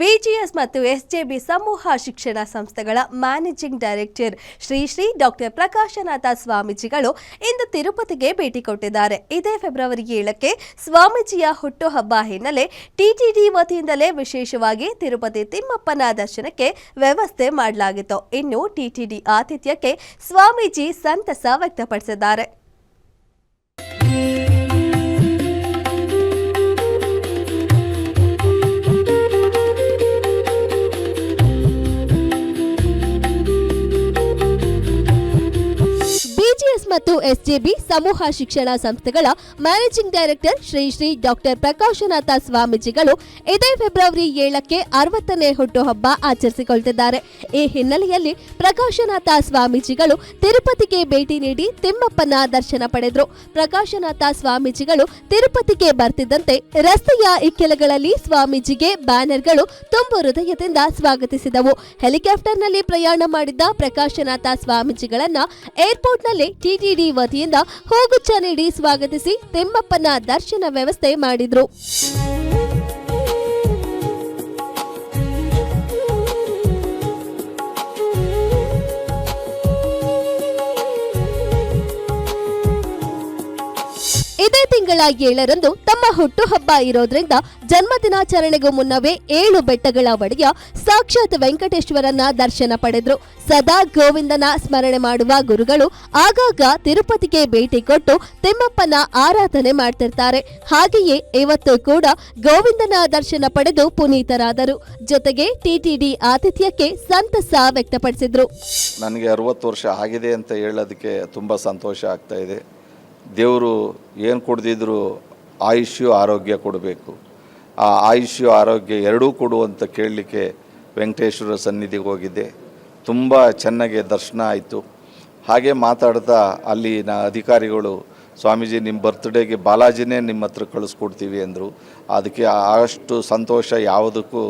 BGS ಮತ್ತು ಎಸ್ಜೆಬಿ ಸಮೂಹ ಶಿಕ್ಷಣ ಸಂಸ್ಥೆಗಳ managing director Shri doctor Prakashanatha ಸ್ವಾಮೀಜಿಗಳು ಇಂದು ತಿರುಪತಿಗೆ ಭೇಟಿ ಕೊಟ್ಟಿದ್ದಾರೆ. ಇದೇ ಫೆಬ್ರವರಿ 7ಕ್ಕೆ ಸ್ವಾಮೀಜಿಯ ಹುಟ್ಟುಹಬ್ಬ ಹಿನ್ನೆಲೆ ಟಿಟಿಡಿ ವತಿಯಿಂದಲೇ ವಿಶೇಷವಾಗಿ ತಿರುಪತಿ ತಿಮ್ಮಪ್ಪನ ದರ್ಶನಕ್ಕೆ ವ್ಯವಸ್ಥೆ ಮಾಡಲಾಗಿತ್ತು. ಇನ್ನು ಟಿಟಿಡಿ ಆತಿಥ್ಯಕ್ಕೆ ಸ್ವಾಮೀಜಿ ಸಂತಸ ವ್ಯಕ್ತಪಡಿಸಿದ್ದಾರೆ. ಬಿಜಿಎಸ್ ಮತ್ತು ಎಸ್ಜೆಬಿ ಸಮೂಹ ಶಿಕ್ಷಣ ಸಂಸ್ಥೆಗಳ managing director Shri doctor Prakashanatha ಸ್ವಾಮೀಜಿಗಳು ಇದೇ ಫೆಬ್ರವರಿ 7ಕ್ಕೆ 60ನೇ ಹುಟ್ಟುಹಬ್ಬ ಆಚರಿಸಿಕೊಳ್ತಿದ್ದಾರೆ. ಈ ಹಿನ್ನೆಲೆಯಲ್ಲಿ ಪ್ರಕಾಶನಾಥ ಸ್ವಾಮೀಜಿಗಳು ತಿರುಪತಿಗೆ ಭೇಟಿ ನೀಡಿ ತಿಮ್ಮಪ್ಪನ ದರ್ಶನ ಪಡೆದರು. ಪ್ರಕಾಶನಾಥ ಸ್ವಾಮೀಜಿಗಳು ತಿರುಪತಿಗೆ ಬರ್ತಿದ್ದಂತೆ ರಸ್ತೆಯ ಇಕ್ಕೆಲಗಳಲ್ಲಿ ಸ್ವಾಮೀಜಿಗೆ ಬ್ಯಾನರ್ಗಳು ತುಂಬು ಹೃದಯದಿಂದ ಸ್ವಾಗತಿಸಿದವು. ಹೆಲಿಕಾಪ್ಟರ್ನಲ್ಲಿ ಪ್ರಯಾಣ ಮಾಡಿದ್ದ ಪ್ರಕಾಶನಾಥ ಸ್ವಾಮೀಜಿಗಳನ್ನ ಏರ್ಪೋರ್ಟ್ನಲ್ಲಿ ಟಿಟಿಡಿ ವತಿಯಿಂದ ಹೂಗುಚ್ಛ ನೀಡಿ ಸ್ವಾಗತಿಸಿ ತಿಮ್ಮಪ್ಪನ ದರ್ಶನ ವ್ಯವಸ್ಥೆ ಮಾಡಿದ್ರು. ಇದೇ ತಿಂಗಳ 7ರಂದು ತಮ್ಮ ಹುಟ್ಟುಹಬ್ಬ ಇರೋದ್ರಿಂದ ಜನ್ಮದಿನಾಚರಣೆಗೂ ಮುನ್ನವೇ 7 ಬೆಟ್ಟಗಳ ಒಡೆಯ ಸಾಕ್ಷಾತ್ ವೆಂಕಟೇಶ್ವರನ ದರ್ಶನ ಪಡೆದ್ರು. ಸದಾ ಗೋವಿಂದನ ಸ್ಮರಣೆ ಮಾಡುವ ಗುರುಗಳು ಆಗಾಗ ತಿರುಪತಿಗೆ ಭೇಟಿ ಕೊಟ್ಟು ತಿಮ್ಮಪ್ಪನ ಆರಾಧನೆ ಮಾಡ್ತಿರ್ತಾರೆ. ಹಾಗೆಯೇ ಇವತ್ತು ಕೂಡ ಗೋವಿಂದನ ದರ್ಶನ ಪಡೆದು ಪುನೀತರಾದರು. ಜೊತೆಗೆ ಟಿಟಿಡಿ ಆತಿಥ್ಯಕ್ಕೆ ಸಂತಸ ವ್ಯಕ್ತಪಡಿಸಿದ್ರು. ನನಗೆ 60 ವರ್ಷ ಆಗಿದೆ ಅಂತ ಹೇಳೋದಕ್ಕೆ ತುಂಬ ಸಂತೋಷ ಆಗ್ತಾ ಇದೆ. ದೇವರು ಏನು ಕೊಡ್ದಿದ್ರು ಆಯುಷ್ಯು ಆರೋಗ್ಯ ಕೊಡಬೇಕು. ಆ ಆಯುಷ್ಯು ಆರೋಗ್ಯ ಎರಡೂ ಕೊಡು ಅಂತ ಕೇಳಲಿಕ್ಕೆ ವೆಂಕಟೇಶ್ವರ ಸನ್ನಿಧಿಗೆ ಹೋಗಿದ್ದೆ. ತುಂಬ ಚೆನ್ನಾಗಿ ದರ್ಶನ ಆಯಿತು. ಹಾಗೆ ಮಾತಾಡ್ತಾ ಅಲ್ಲಿನ ಅಧಿಕಾರಿಗಳು ಸ್ವಾಮೀಜಿ ನಿಮ್ಮ ಬರ್ತ್ಡೇಗೆ ಬಾಲಾಜಿನೇ ನಿಮ್ಮ ಹತ್ರ ಕಳಿಸ್ಕೊಡ್ತೀವಿ ಅಂದರು. ಅದಕ್ಕೆ ಅಷ್ಟು ಸಂತೋಷ ಯಾವುದಕ್ಕೂ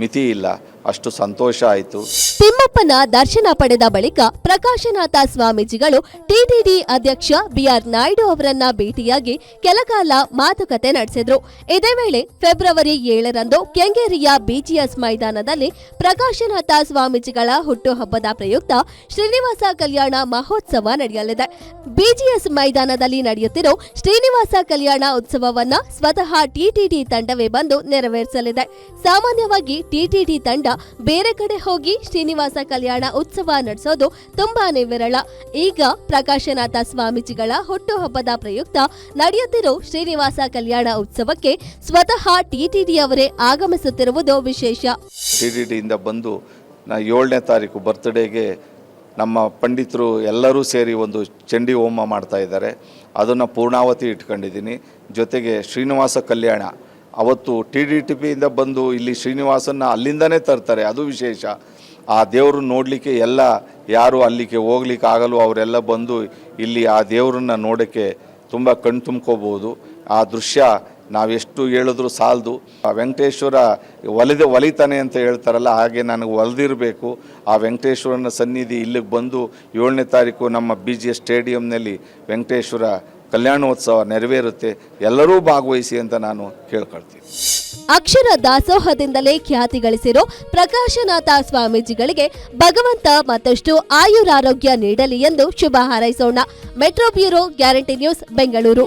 ಮಿತಿ ಇಲ್ಲ, ಅಷ್ಟು ಸಂತೋಷ ಆಯಿತು. ತಿಮ್ಮಪ್ಪನ ದರ್ಶನ ಪಡೆದ ಬಳಿಕ ಪ್ರಕಾಶನಾಥ ಸ್ವಾಮೀಜಿಗಳು ಟಿಟಿಡಿ ಅಧ್ಯಕ್ಷ ಬಿಆರ್ ನಾಯ್ಡು ಅವರನ್ನ ಭೇಟಿಯಾಗಿ ಕೆಲಕಾಲ ಮಾತುಕತೆ ನಡೆಸಿದ್ರು. ಇದೇ ವೇಳೆ ಫೆಬ್ರವರಿ 7ರಂದು ಕೆಂಗೇರಿಯ ಬಿಜಿಎಸ್ ಮೈದಾನದಲ್ಲಿ ಪ್ರಕಾಶನಾಥ ಸ್ವಾಮೀಜಿಗಳ ಹುಟ್ಟುಹಬ್ಬದ ಪ್ರಯುಕ್ತ ಶ್ರೀನಿವಾಸ ಕಲ್ಯಾಣ ಮಹೋತ್ಸವ ನಡೆಯಲಿದೆ. ಬಿಜಿಎಸ್ ಮೈದಾನದಲ್ಲಿ ನಡೆಯುತ್ತಿರೋ ಶ್ರೀನಿವಾಸ ಕಲ್ಯಾಣ ಉತ್ಸವವನ್ನ ಸ್ವತಃ ಟಿಟಿಡಿ ತಂಡವೇ ಬಂದು ನೆರವೇರಿಸಲಿದೆ. ಸಾಮಾನ್ಯವಾಗಿ ಟಿಟಿಡಿ ತಂಡ ಬೇರೆ ಕಡೆ ಹೋಗಿ ಶ್ರೀನಿವಾಸ ಕಲ್ಯಾಣ ಉತ್ಸವ ನಡೆಸೋದು ತುಂಬಾನೇ ವಿರಳ. ಈಗ ಪ್ರಕಾಶನಾಥ ಸ್ವಾಮೀಜಿಗಳ ಹುಟ್ಟುಹಬ್ಬದ ಪ್ರಯುಕ್ತ ನಡೆಯುತ್ತಿರೋ ಶ್ರೀನಿವಾಸ ಕಲ್ಯಾಣ ಉತ್ಸವಕ್ಕೆ ಸ್ವತಃ ಟಿಟಿಡಿ ಅವರೇ ಆಗಮಿಸುತ್ತಿರುವುದು ವಿಶೇಷ. ಟಿಟಿಡಿಯಿಂದ ಬಂದು 7ನೇ ತಾರೀಕು ಬರ್ತ್ಡೇಗೆ ನಮ್ಮ ಪಂಡಿತರು ಎಲ್ಲರೂ ಸೇರಿ ಒಂದು ಚಂಡಿ ಹೋಮ ಮಾಡ್ತಾ ಇದ್ದಾರೆ. ಅದನ್ನು ಪೂರ್ಣಾವತಿ ಇಟ್ಕೊಂಡಿದ್ದೀನಿ. ಜೊತೆಗೆ ಶ್ರೀನಿವಾಸ ಕಲ್ಯಾಣ ಅವತ್ತು TDTPಯಿಂದ ಬಂದು ಇಲ್ಲಿ ಶ್ರೀನಿವಾಸನ ಅಲ್ಲಿಂದನೇ ತರ್ತಾರೆ, ಅದು ವಿಶೇಷ. ಆ ದೇವರು ನೋಡಲಿಕ್ಕೆ ಎಲ್ಲ ಯಾರು ಅಲ್ಲಿಗೆ ಹೋಗ್ಲಿಕ್ಕೆ ಆಗಲು ಅವರೆಲ್ಲ ಬಂದು ಇಲ್ಲಿ ಆ ದೇವರನ್ನ ನೋಡೋಕ್ಕೆ ತುಂಬ ಕಣ್ತುಂಬ್ಕೋಬೋದು. ಆ ದೃಶ್ಯ ನಾವೆಷ್ಟು ಹೇಳಿದ್ರು ಸಾಲದು. ಆ ವೆಂಕಟೇಶ್ವರ ಒಲಿತಾನೆ ಅಂತ ಹೇಳ್ತಾರಲ್ಲ, ಹಾಗೆ ನನಗೆ ಒಲಿದಿರಬೇಕು. ಆ ವೆಂಕಟೇಶ್ವರನ ಸನ್ನಿಧಿ ಇಲ್ಲಿಗೆ ಬಂದು 7ನೇ ತಾರೀಕು ನಮ್ಮ BGS ಸ್ಟೇಡಿಯಂನಲ್ಲಿ ವೆಂಕಟೇಶ್ವರ ಕಲ್ಯಾಣೋತ್ಸವ ನೆರವೇರುತ್ತೆ. ಎಲ್ಲರೂ ಭಾಗವಹಿಸಿ ಅಂತ ನಾನು ಕೇಳ್ಕೊಳ್ತೀನಿ. ಅಕ್ಷರ ದಾಸೋಹದಿಂದಲೇ ಖ್ಯಾತಿ ಗಳಿಸಿರೋ ಪ್ರಕಾಶನಾಥ ಸ್ವಾಮೀಜಿಗಳಿಗೆ ಭಗವಂತ ಮತ್ತಷ್ಟು ಆಯುರಾರೋಗ್ಯ ನೀಡಲಿ ಎಂದು ಶುಭ ಹಾರೈಸೋಣ. Metro bureau, guarantee news, Bengaluru.